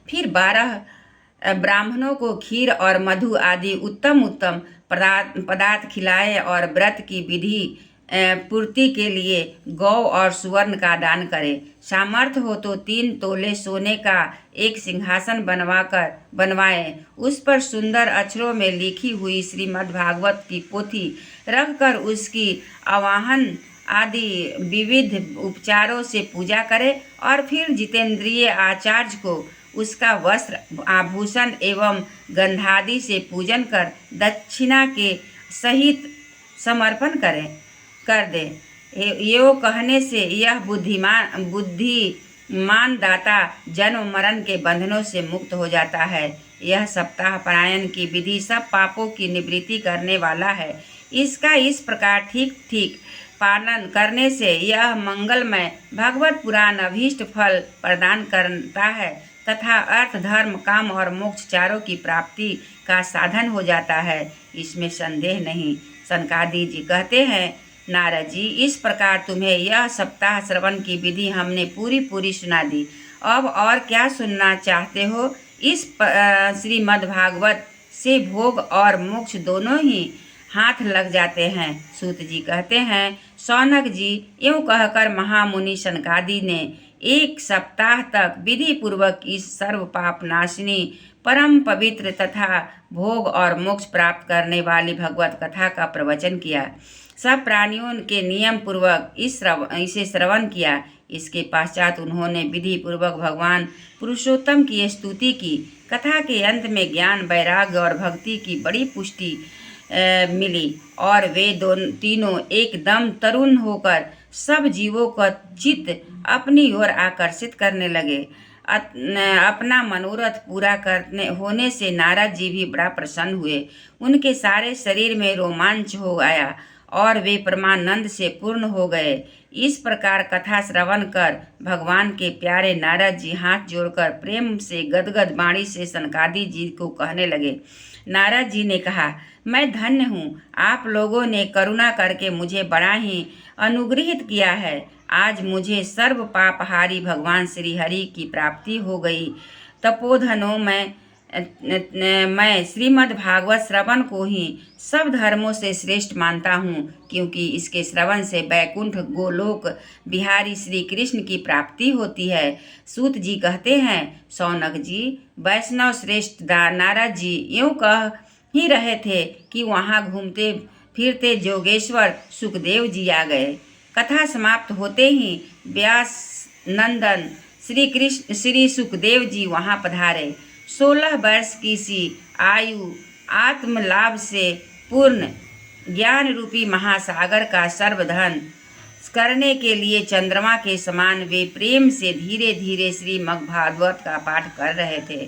फिर 12 ब्राह्मणों को खीर और मधु आदि उत्तम उत्तम पदार्थ खिलाए और व्रत की विधि पूर्ति के लिए गौ और सुवर्ण का दान करे। सामर्थ्य हो तो 3 तोले सोने का एक सिंहासन बनवाए, उस पर सुंदर अक्षरों में लिखी हुई श्रीमद् भागवत की पोथी रखकर उसकी आवाहन आदि विविध उपचारों से पूजा करे और फिर जितेंद्रिय आचार्य को उसका वस्त्र आभूषण एवं गंधादि से पूजन कर दक्षिणा के सहित समर्पण कर दे। यो कहने से यह बुद्धिमान दाता जन्म मरण के बंधनों से मुक्त हो जाता है। यह सप्ताह पारायण की विधि सब पापों की निवृत्ति करने वाला है। इसका इस प्रकार ठीक ठीक पालन करने से यह मंगलमय भगवत पुराण अभीष्ट फल प्रदान करता है तथा अर्थ धर्म काम और मोक्ष चारों की प्राप्ति का साधन हो जाता है, इसमें संदेह नहीं। सनकादिक जी कहते हैं, नारद जी, इस प्रकार तुम्हें यह सप्ताह श्रवण की विधि हमने पूरी सुना दी। अब और क्या सुनना चाहते हो? इस श्रीमद्भागवत से भोग और मोक्ष दोनों ही हाथ लग जाते हैं। सूत जी कहते हैं, शौनक जी, यूँ कहकर महामुनि सनकादि ने 1 सप्ताह तक विधि पूर्वक इस सर्व पाप नाशिनी परम पवित्र तथा भोग और मोक्ष प्राप्त करने वाली भगवत कथा का प्रवचन किया। सब प्राणियों के नियम पूर्वक इसे श्रवण किया। इसके पश्चात उन्होंने विधि पूर्वक भगवान पुरुषोत्तम की स्तुति की। कथा के अंत में ज्ञान वैराग्य और भक्ति की बड़ी पुष्टि मिली और वे तीनों एकदम तरुण होकर सब जीवों का चित्त अपनी ओर आकर्षित करने लगे। अपना मनोरथ पूरा होने से नारद जी भी बड़ा प्रसन्न हुए। उनके सारे शरीर में रोमांच हो आया और वे परमानंद से पूर्ण हो गए। इस प्रकार कथा श्रवण कर भगवान के प्यारे नारद जी हाथ जोड़कर प्रेम से गदगद वाणी से सनकादि जी को कहने लगे। नारद जी ने कहा, मैं धन्य हूँ, आप लोगों ने करुणा करके मुझे बड़ा ही अनुग्रहित किया है। आज मुझे सर्व पापहारी भगवान श्री हरि की प्राप्ति हो गई। तपोधनों में मैं श्रीमद् भागवत श्रवण को ही सब धर्मों से श्रेष्ठ मानता हूँ, क्योंकि इसके श्रवण से बैकुंठ गोलोक बिहारी श्री कृष्ण की प्राप्ति होती है। सूत जी कहते हैं, शौनक जी, वैष्णव श्रेष्ठ नारद जी यूँ कह ही रहे थे कि वहाँ घूमते फिरते जोगेश्वर सुखदेव जी आ गए। कथा समाप्त होते ही व्यास नंदन श्री सुखदेव जी वहाँ पधारे। 16 वर्ष की सी आयु आत्मलाभ से पूर्ण ज्ञान रूपी महासागर का सर्वधन करने के लिए चंद्रमा के समान वे प्रेम से धीरे धीरे श्रीमद् भागवत का पाठ कर रहे थे।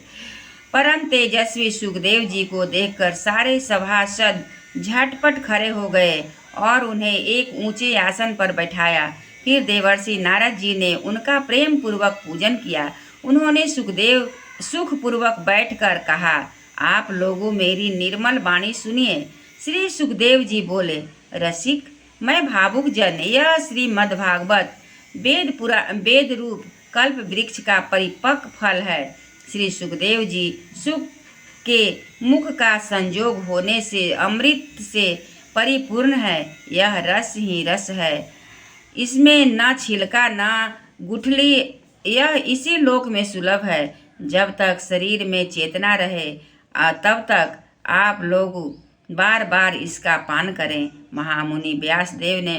परम तेजस्वी सुखदेव जी को देखकर सारे सभासद झटपट खड़े हो गए और उन्हें एक ऊंचे आसन पर बैठाया। फिर देवर्षि नारद जी ने उनका प्रेम पूर्वक पूजन किया। उन्होंने सुखपूर्वक बैठकर कहा, आप लोगों मेरी निर्मल वाणी सुनिए। श्री सुखदेव जी बोले, रसिक, मैं भावुक जन, यह श्रीमद् भागवत वेद रूप कल्प वृक्ष का परिपक्व फल है। श्री सुखदेव जी सुख के मुख का संजोग होने से अमृत से परिपूर्ण है। यह रस ही रस है, इसमें न छिलका न गुठली। यह इसी लोक में सुलभ है। जब तक शरीर में चेतना रहे तब तक आप लोग बार बार इसका पान करें। महामुनि व्यासदेव ने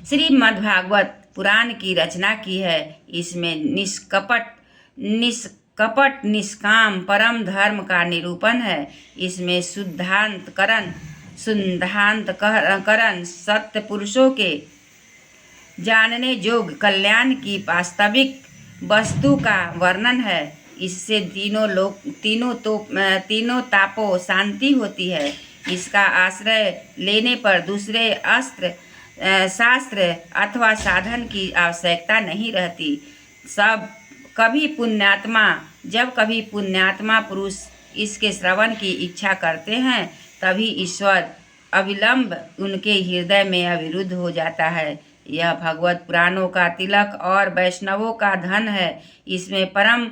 श्रीमद्भागवत पुराण की रचना की है। इसमें निष्कपट निष्काम परम धर्म का निरूपण है। इसमें शुद्धांतकरण सत्य पुरुषों के जानने योग्य कल्याण की वास्तविक वस्तु का वर्णन है। इससे तीनों तापों शांति होती है। इसका आश्रय लेने पर दूसरे शास्त्र अथवा साधन की आवश्यकता नहीं रहती। जब कभी पुण्यात्मा पुरुष इसके श्रवण की इच्छा करते हैं, तभी ईश्वर अविलंब उनके हृदय में अविरुद्ध हो जाता है। यह भगवत पुराणों का तिलक और वैष्णवों का धन है। इसमें परम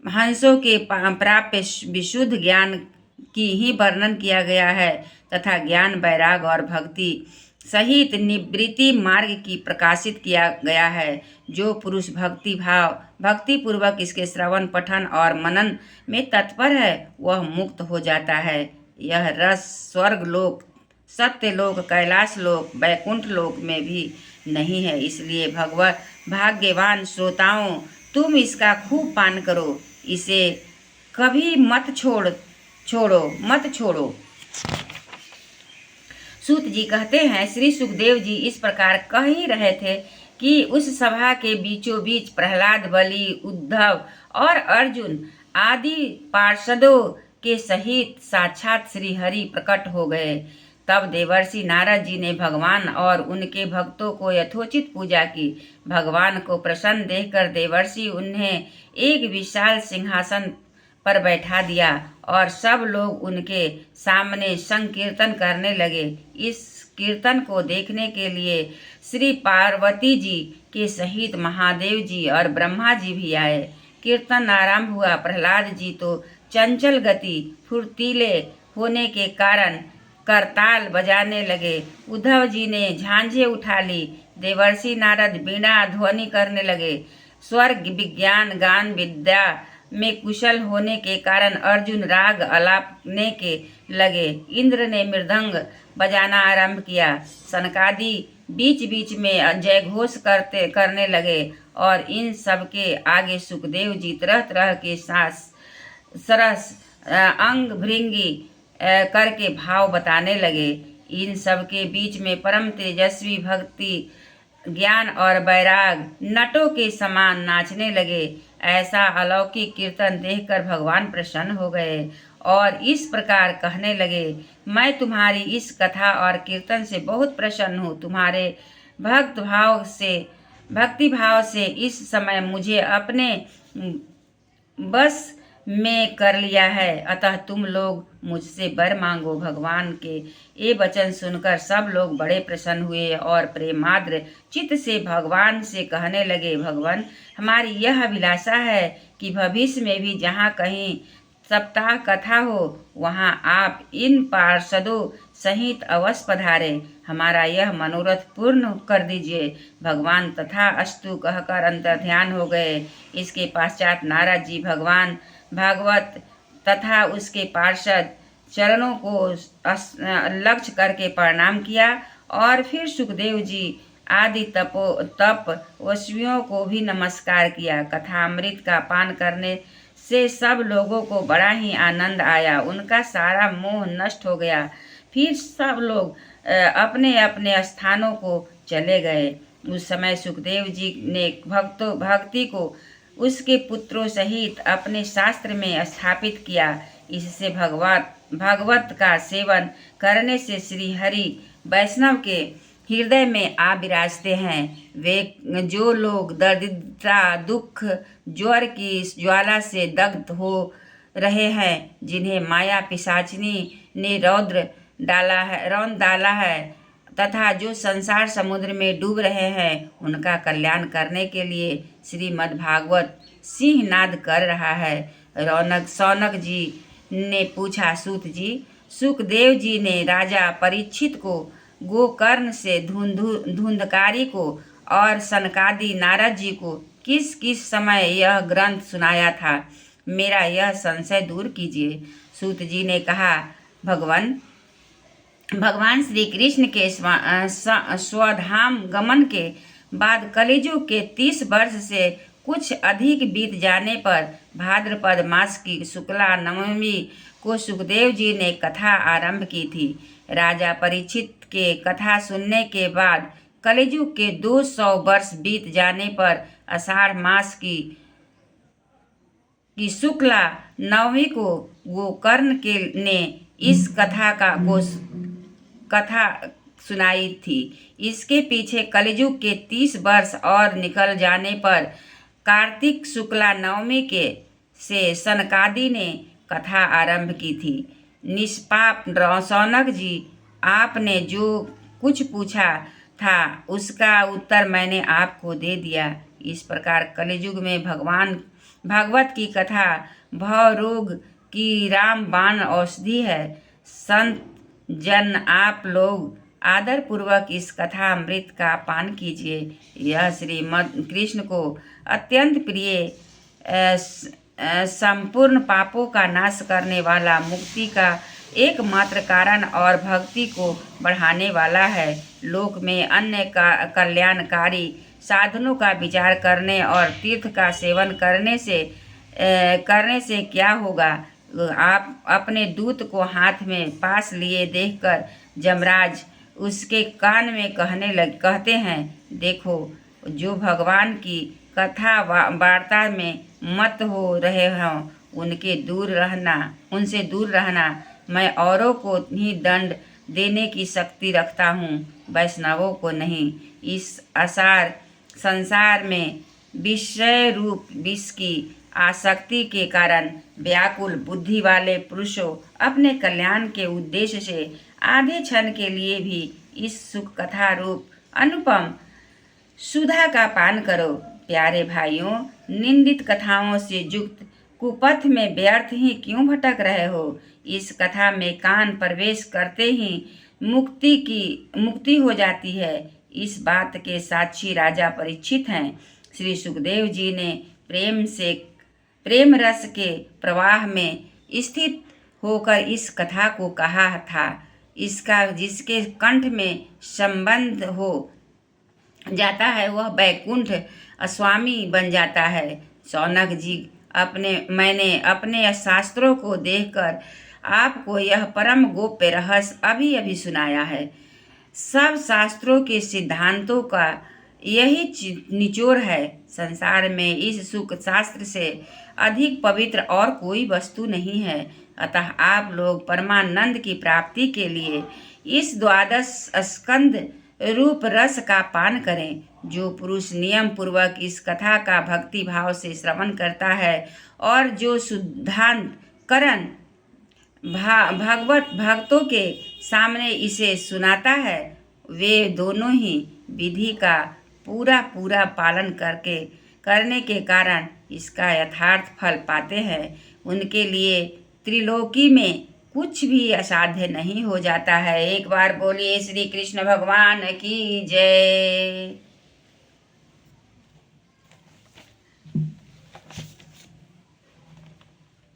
हंसों के प्राप्य विशुद्ध ज्ञान की ही वर्णन किया गया है तथा ज्ञान वैराग और भक्ति सहित निवृत्ति मार्ग की प्रकाशित किया गया है। जो पुरुष भक्ति पूर्वक इसके श्रवण पठन और मनन में तत्पर है वह मुक्त हो जाता है। यह रस स्वर्ग लोक, सत्य लोक, कैलाश लोक, वैकुंठ लोक में भी नहीं है। इसलिए भगवत भाग्यवान श्रोताओं, तुम इसका खूब पान करो, इसे कभी मत छोड़ो। सूत जी कहते हैं, श्री सुखदेव जी इस प्रकार कह ही रहे थे कि उस सभा के बीचों बीच प्रहलाद, बलि, उद्धव और अर्जुन आदि पार्षदों के सहित साक्षात श्री हरि प्रकट हो गए। तब देवर्षि नारद जी ने भगवान और उनके भक्तों को यथोचित पूजा की। भगवान को प्रसन्न देखकर देवर्षि उन्हें एक विशाल सिंहासन पर बैठा दिया और सब लोग उनके सामने संकीर्तन करने लगे। इस कीर्तन को देखने के लिए श्री पार्वती जी के सहित महादेव जी और ब्रह्मा जी भी आए। कीर्तन आरंभ हुआ। प्रहलाद जी तो चंचल गति फुर्तीले होने के कारण करताल बजाने लगे। उद्धव जी ने झांझे उठा ली। देवर्षि नारद बीणा ध्वनि करने लगे। स्वर्ग विज्ञान गान विद्या में कुशल होने के कारण अर्जुन राग अलापने के लगे। इंद्र ने मृदंग बजाना आरंभ किया। सनकादि बीच बीच में जय घोष करने लगे और इन सबके आगे सुखदेव जी तरह तरह के सरस अंग भृंगी करके भाव बताने लगे। इन सब के बीच में परम तेजस्वी भक्ति ज्ञान और वैराग नटों के समान नाचने लगे। ऐसा अलौकिक कीर्तन देखकर भगवान प्रसन्न हो गए और इस प्रकार कहने लगे, मैं तुम्हारी इस कथा और कीर्तन से बहुत प्रसन्न हूँ। तुम्हारे भक्ति भाव से इस समय मुझे अपने बस में कर लिया है, अतः तुम लोग मुझसे वर मांगो। भगवान के ये वचन सुनकर सब लोग बड़े प्रसन्न हुए और प्रेमाद्र चित्त से भगवान से कहने लगे, भगवान, हमारी यह अभिलाषा है कि भविष्य में भी जहाँ कहीं सप्ताह कथा हो वहाँ आप इन पार्षदों सहित अवश्य पधारें। हमारा यह मनोरथ पूर्ण कर दीजिए। भगवान तथा अस्तु कहकर अंतर्ध्यान हो गए। इसके पश्चात नारद जी भगवान भागवत तथा उसके पार्षद चरणों को लक्ष्य करके प्रणाम किया और फिर सुखदेव जी आदि तपस्वियों को भी नमस्कार किया। कथामृत का पान करने से सब लोगों को बड़ा ही आनंद आया। उनका सारा मोह नष्ट हो गया। फिर सब लोग अपने अपने स्थानों को चले गए। उस समय सुखदेव जी ने भक्ति को उसके पुत्रों सहित अपने शास्त्र में स्थापित किया। इससे भगवत का सेवन करने से श्री हरि वैष्णव के हृदय में आ विराजते हैं। वे जो लोग दरिद्रता, दुख, ज्वर की ज्वाला से दग्ध हो रहे हैं, जिन्हें माया पिशाचिनी ने रौंद डाला है तथा जो संसार समुद्र में डूब रहे हैं, उनका कल्याण करने के लिए श्रीमद् भागवत सिंहनाद कर रहा है। सौनक जी ने पूछा, सूत जी, सुखदेव जी ने राजा परीक्षित को, गोकर्ण से धुंधकारी को और सनकादि नारद जी को किस किस समय यह ग्रंथ सुनाया था? मेरा यह संशय दूर कीजिए। सूत जी ने कहा, भगवान श्री कृष्ण के स्वधाम गमन के बाद कलिजुग के 30 वर्ष से कुछ अधिक बीत जाने पर भाद्रपद मास की शुक्ला नवमी को सुखदेव जी ने कथा आरंभ की थी। राजा परीक्षित के कथा सुनने के बाद कलिजुग के 200 वर्ष बीत जाने पर आषाढ़ मास की शुक्ला नवमी को गोकर्ण ने इस कथा सुनाई थी। इसके पीछे कलिजुग के 30 वर्ष और निकल जाने पर कार्तिक शुक्ला नवमी से सनकादि ने कथा आरंभ की थी। निष्पाप सौनक जी, आपने जो कुछ पूछा था उसका उत्तर मैंने आपको दे दिया। इस प्रकार कलिजुग में भगवान भागवत की कथा भव रोग की रामबाण औषधि है। संत जन आप लोग आदर पूर्वक इस कथा अमृत का पान कीजिए। यह श्रीमद कृष्ण को अत्यंत प्रिय संपूर्ण पापों का नाश करने वाला, मुक्ति का एकमात्र कारण और भक्ति को बढ़ाने वाला है। लोक में अन्य कल्याणकारी साधनों का विचार करने और तीर्थ का सेवन करने से क्या होगा। आप अपने दूत को हाथ में पास लिए देखकर यमराज उसके कान में कहते हैं, देखो, जो भगवान की कथा वार्ता में मत हो रहे हों उनसे दूर रहना। मैं औरों को ही दंड देने की शक्ति रखता हूँ, वैष्णवों को नहीं। इस असार संसार में विषय रूप विष की आसक्ति के कारण व्याकुल बुद्धि वाले पुरुषों अपने कल्याण के उद्देश्य से आधे क्षण के लिए भी इस सुख कथा रूप अनुपम सुधा का पान करो। प्यारे भाइयों, निंदित कथाओं से युक्त कुपथ में व्यर्थ ही क्यों भटक रहे हो। इस कथा में कान प्रवेश करते ही मुक्ति हो जाती है। इस बात के साक्षी राजा परीक्षित हैं। श्री सुखदेव जी ने प्रेम रस के प्रवाह में स्थित होकर इस कथा को कहा था। इसका जिसके कंठ में संबंध हो जाता है वह बैकुंठ स्वामी बन जाता है। शौनक जी, मैंने अपने शास्त्रों को देखकर आपको यह परम गोप्य रहस्य अभी सुनाया है। सब शास्त्रों के सिद्धांतों का यही निचोड़ है। संसार में इस सुख शास्त्र से अधिक पवित्र और कोई वस्तु नहीं है। अतः आप लोग परमानंद की प्राप्ति के लिए इस द्वादश स्कंद रूप रस का पान करें। जो पुरुष नियम पूर्वक इस कथा का भक्ति भाव से श्रवण करता है और जो शुद्धांत करण भगवत भक्तों के सामने इसे सुनाता है, वे दोनों ही विधि का पूरा पालन करने के कारण इसका यथार्थ फल पाते हैं। उनके लिए त्रिलोकी में कुछ भी असाध्य नहीं हो जाता है। एक बार बोलिए श्री कृष्ण भगवान की जय।